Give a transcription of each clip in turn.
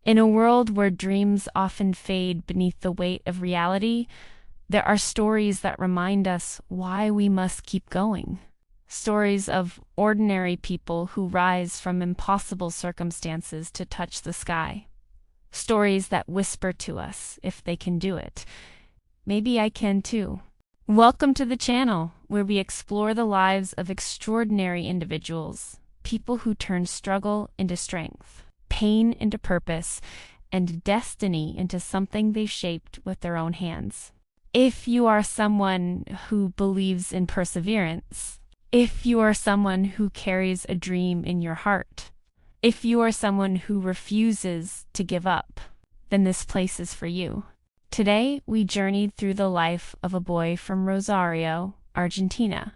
In a world where dreams often fade beneath the weight of reality, there are stories that remind us why we must keep going. Stories of ordinary people who rise from impossible circumstances to touch the sky. Stories that whisper to us, if they can do it, maybe I can too. Welcome to the channel, where we explore the lives of extraordinary individuals, people who turn struggle into strength, pain into purpose, and destiny into something they shaped with their own hands. If you are someone who believes in perseverance, if you are someone who carries a dream in your heart, if you are someone who refuses to give up, then this place is for you. Today, we journeyed through the life of a boy from Rosario, Argentina.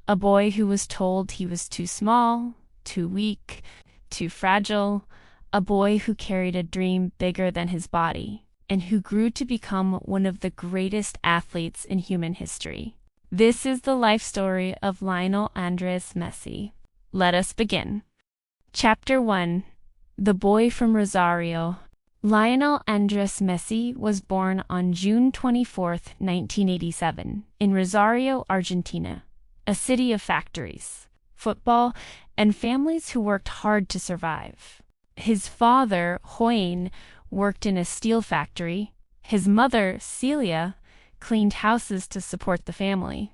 A boy who was told he was too small, too weak, too fragile. A boy who carried a dream bigger than his body, and who grew to become one of the greatest athletes in human history. This is the life story of Lionel Andres Messi. Let us begin. Chapter 1. The Boy from Rosario. Lionel Andres Messi was born on June 24, 1987, in Rosario, Argentina, a city of factories, football, and families who worked hard to survive. His father, Joaquin, worked in a steel factory. His mother, Celia, cleaned houses to support the family.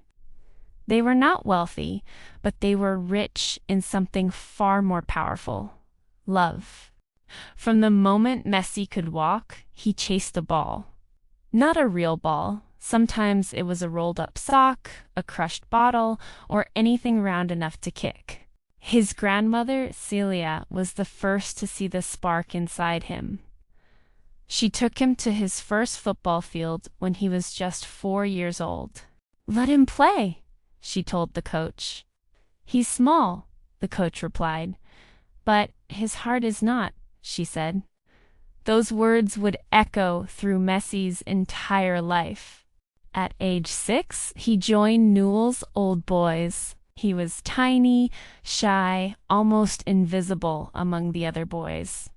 They were not wealthy, but they were rich in something far more powerful: love. From the moment Messi could walk, he chased a ball. Not a real ball. Sometimes it was a rolled-up sock, a crushed bottle, or anything round enough to kick. His grandmother, Celia, was the first to see the spark inside him. She took him to his first football field when he was just 4 years old. "Let him play," she told the coach. "He's small," the coach replied. "But his heart is not," she said. Those words would echo through Messi's entire life. At age 6, he joined Newell's Old Boys. He was tiny, shy, almost invisible among the other boys.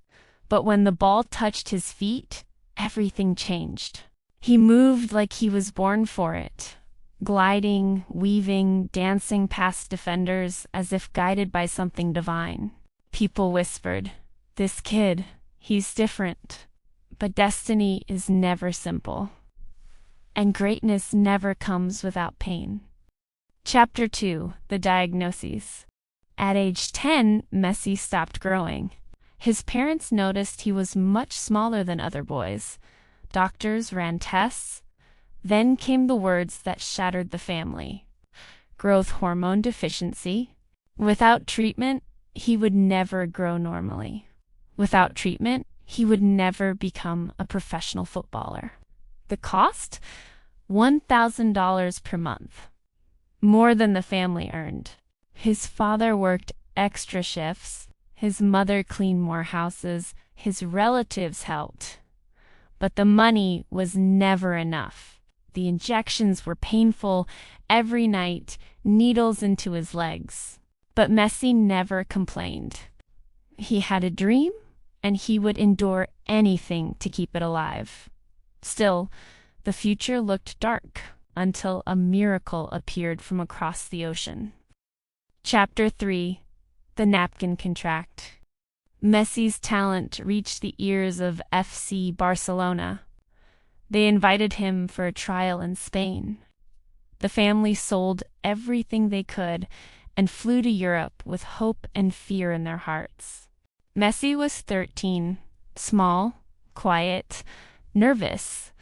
But when the ball touched his feet, everything changed. He moved like he was born for it, gliding, weaving, dancing past defenders as if guided by something divine. People whispered, "This kid, he's different." But destiny is never simple, and greatness never comes without pain. Chapter 2. The Diagnoses. At age 10, Messi stopped growing. His parents noticed he was much smaller than other boys. Doctors ran tests. Then came the words that shattered the family: growth hormone deficiency. Without treatment, he would never grow normally. Without treatment, he would never become a professional footballer. The cost? $1,000 per month. More than the family earned. His father worked extra shifts. His mother cleaned more houses. His relatives helped. But the money was never enough. The injections were painful. Every night, needles into his legs. But Messi never complained. He had a dream, and he would endure anything to keep it alive. Still, the future looked dark until a miracle appeared from across the ocean. Chapter 3. The Napkin Contract. Messi's talent reached the ears of FC Barcelona. They invited him for a trial in Spain. The family sold everything they could and flew to Europe with hope and fear in their hearts. Messi was 13, small, quiet, nervous.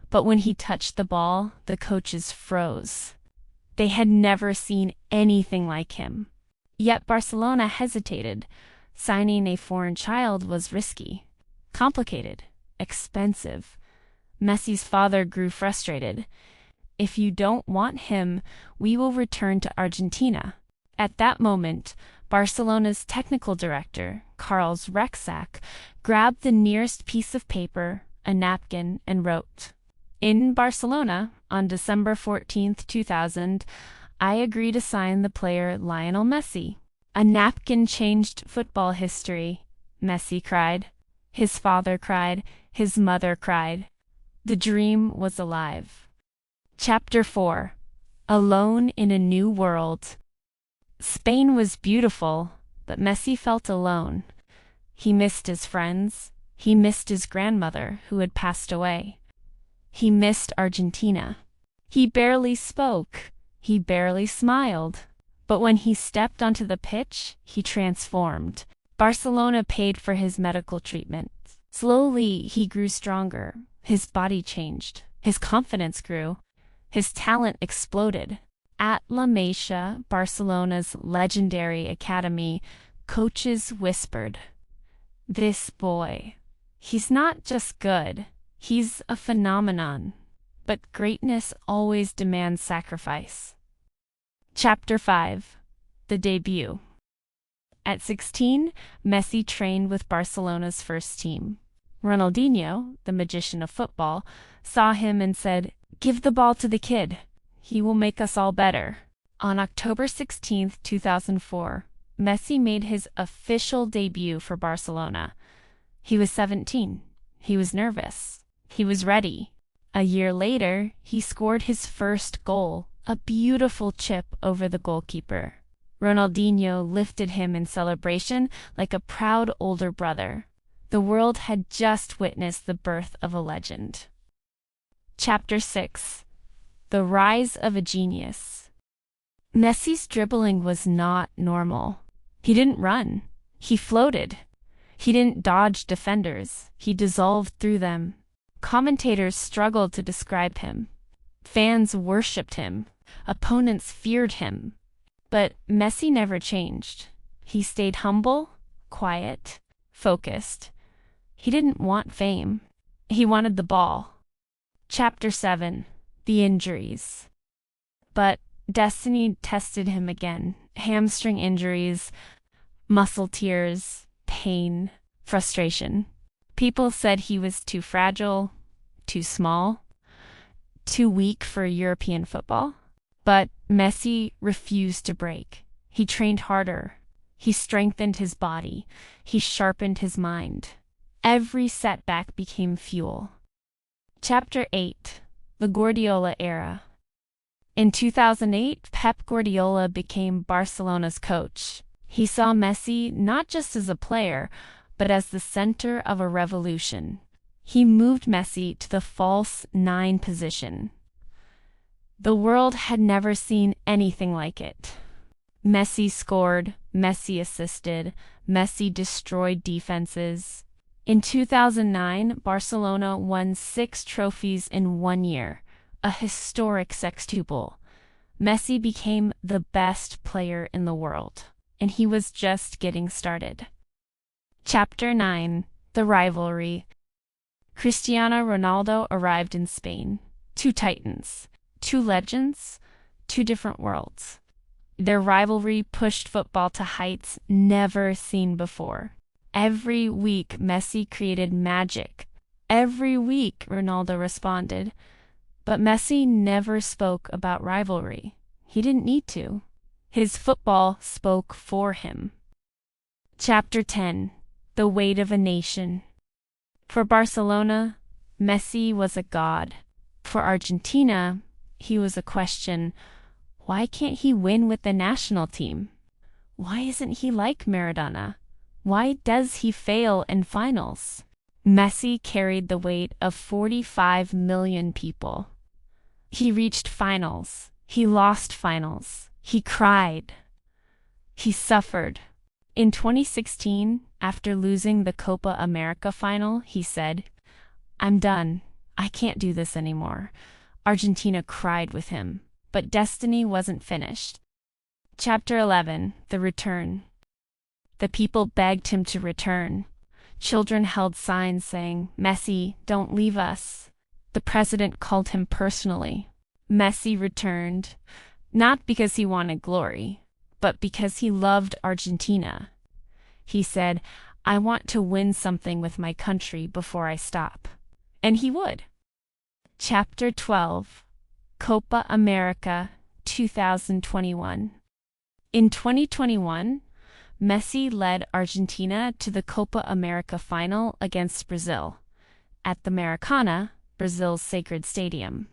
But when he touched the ball, the coaches froze. They had never seen anything like him. Yet Barcelona hesitated. Signing a foreign child was risky, complicated, expensive. Messi's father grew frustrated. "If you don't want him, we will return to Argentina." At that moment, Barcelona's technical director, Carlos Rexach, grabbed the nearest piece of paper, a napkin, and wrote, "In Barcelona, on December 14, 2000, I agree to sign the player Lionel Messi." A napkin changed football history, Messi cried. His father cried, his mother cried. The dream was alive. Chapter 4. Alone in a New World. Spain was beautiful, but Messi felt alone. He missed his friends. He missed his grandmother, who had passed away. He missed Argentina. He barely spoke. He barely smiled. But when he stepped onto the pitch, he transformed. Barcelona paid for his medical treatment. Slowly, he grew stronger. His body changed. His confidence grew. His talent exploded. At La Masia, Barcelona's legendary academy, coaches whispered, "This boy, he's not just good, he's a phenomenon." But greatness always demands sacrifice. Chapter 5. The Debut. At 16, Messi trained with Barcelona's first team. Ronaldinho, the magician of football, saw him and said, "Give the ball to the kid. He will make us all better." On October 16, 2004, Messi made his official debut for Barcelona. He was 17. He was nervous. He was ready. A year later, he scored his first goal, a beautiful chip over the goalkeeper. Ronaldinho lifted him in celebration like a proud older brother. The world had just witnessed the birth of a legend. Chapter 6. The Rise of a Genius. Messi's dribbling was not normal. He didn't run. He floated. He didn't dodge defenders. He dissolved through them. Commentators struggled to describe him. Fans worshipped him. Opponents feared him. But Messi never changed. He stayed humble, quiet, focused. He didn't want fame. He wanted the ball. Chapter 7. The Injuries. But destiny tested him again. Hamstring injuries, muscle tears, pain, frustration. People said he was too fragile, too small, too weak for European football. But Messi refused to break. He trained harder. He strengthened his body. He sharpened his mind. Every setback became fuel. Chapter 8. The Guardiola Era. In 2008, Pep Guardiola became Barcelona's coach. He saw Messi not just as a player, but as the center of a revolution. He moved Messi to the false 9 position. The world had never seen anything like it. Messi scored, Messi assisted, Messi destroyed defenses. In 2009, Barcelona won 6 trophies in 1 year, a historic sextuple. Messi became the best player in the world, and he was just getting started. Chapter 9. The Rivalry. Cristiano Ronaldo arrived in Spain. 2 titans. 2 legends, 2 different worlds. Their rivalry pushed football to heights never seen before. Every week, Messi created magic. Every week, Ronaldo responded. But Messi never spoke about rivalry. He didn't need to. His football spoke for him. Chapter 10. The Weight of a Nation. For Barcelona, Messi was a god. For Argentina, he was a question. Why can't he win with the national team? Why isn't he like Maradona? Why does he fail in finals? Messi carried the weight of 45 million people. He reached finals. He lost finals. He cried. He suffered. In 2016, after losing the Copa America final, he said, "I'm done. I can't do this anymore." Argentina cried with him, but destiny wasn't finished. Chapter 11. The Return. The people begged him to return. Children held signs saying, "Messi, don't leave us." The president called him personally. Messi returned, not because he wanted glory, but because he loved Argentina. He said, "I want to win something with my country before I stop." And he would. Chapter 12. Copa America 2021. In 2021, Messi led Argentina to the Copa America final against Brazil at the Maracana, Brazil's sacred stadium.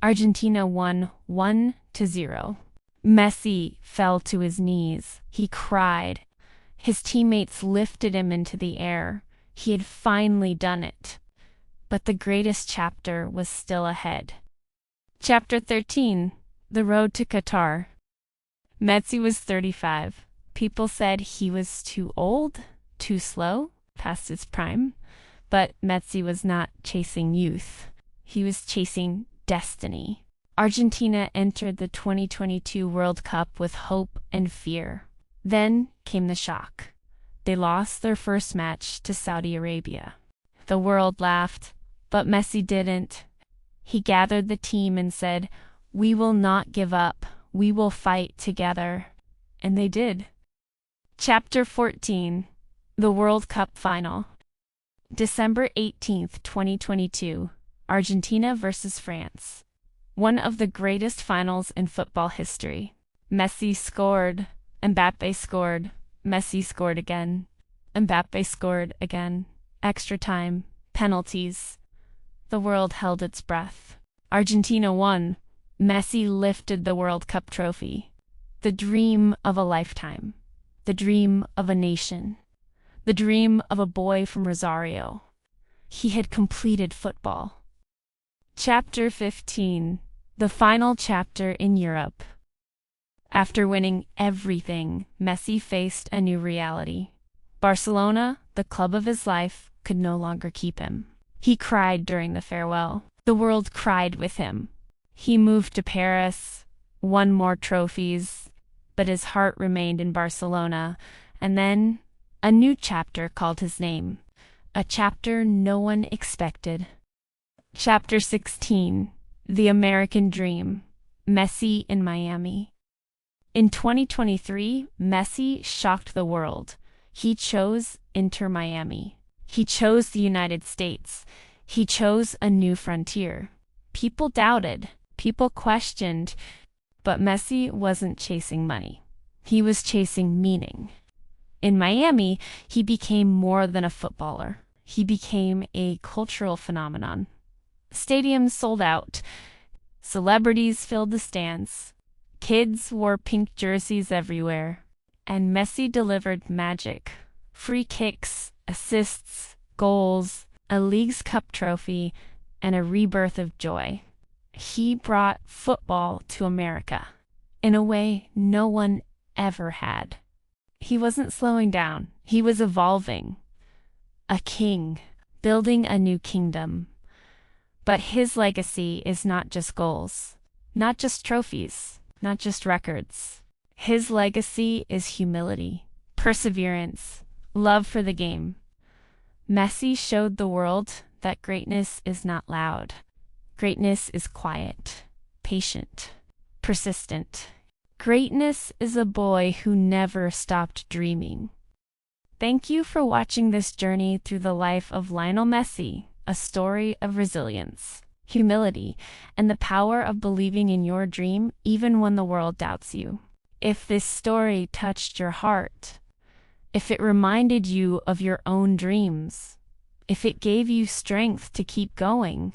Argentina won 1-0. Messi fell to his knees. He cried. His teammates lifted him into the air. He had finally done it. But the greatest chapter was still ahead. Chapter 13. The Road to Qatar. Messi was 35. People said he was too old, too slow, past his prime. But Messi was not chasing youth. He was chasing destiny. Argentina entered the 2022 World Cup with hope and fear. Then came the shock. They lost their first match to Saudi Arabia. The world laughed, but Messi didn't. He gathered the team and said, "We will not give up. We will fight together." And they did. Chapter 14. The World Cup Final. December 18th, 2022. Argentina versus France. One of the greatest finals in football history. Messi scored. Mbappe scored. Messi scored again. Mbappe scored again. Extra time. Penalties. The world held its breath. Argentina won. Messi lifted the World Cup trophy. The dream of a lifetime. The dream of a nation. The dream of a boy from Rosario. He had completed football. Chapter 15. The final chapter in Europe. After winning everything, Messi faced a new reality. Barcelona, the club of his life, could no longer keep him. He cried during the farewell. The world cried with him. He moved to Paris, won more trophies, but his heart remained in Barcelona. And then a new chapter called his name, a chapter no one expected. Chapter 16. The American Dream. Messi in Miami. In 2023, Messi shocked the world. He chose Inter Miami. He chose the United States. He chose a new frontier. People doubted. People questioned. But Messi wasn't chasing money. He was chasing meaning. In Miami, he became more than a footballer. He became a cultural phenomenon. Stadiums sold out. Celebrities filled the stands. Kids wore pink jerseys everywhere. And Messi delivered magic. Free kicks, assists, goals, a Leagues Cup trophy, and a rebirth of joy. He brought football to America in a way no one ever had. He wasn't slowing down. He was evolving. A king, building a new kingdom. But his legacy is not just goals, not just trophies, not just records. His legacy is humility, perseverance, love for the game. Messi showed the world that greatness is not loud. Greatness is quiet, patient, persistent. Greatness is a boy who never stopped dreaming. Thank you for watching this journey through the life of Lionel Messi. A story of resilience, humility, and the power of believing in your dream even when the world doubts you. If this story touched your heart, if it reminded you of your own dreams, if it gave you strength to keep going,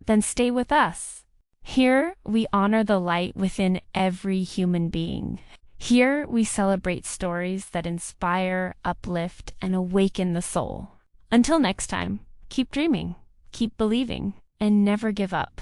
then stay with us. Here we honor the light within every human being. Here we celebrate stories that inspire, uplift, and awaken the soul. Until next time. Keep dreaming, keep believing, and never give up.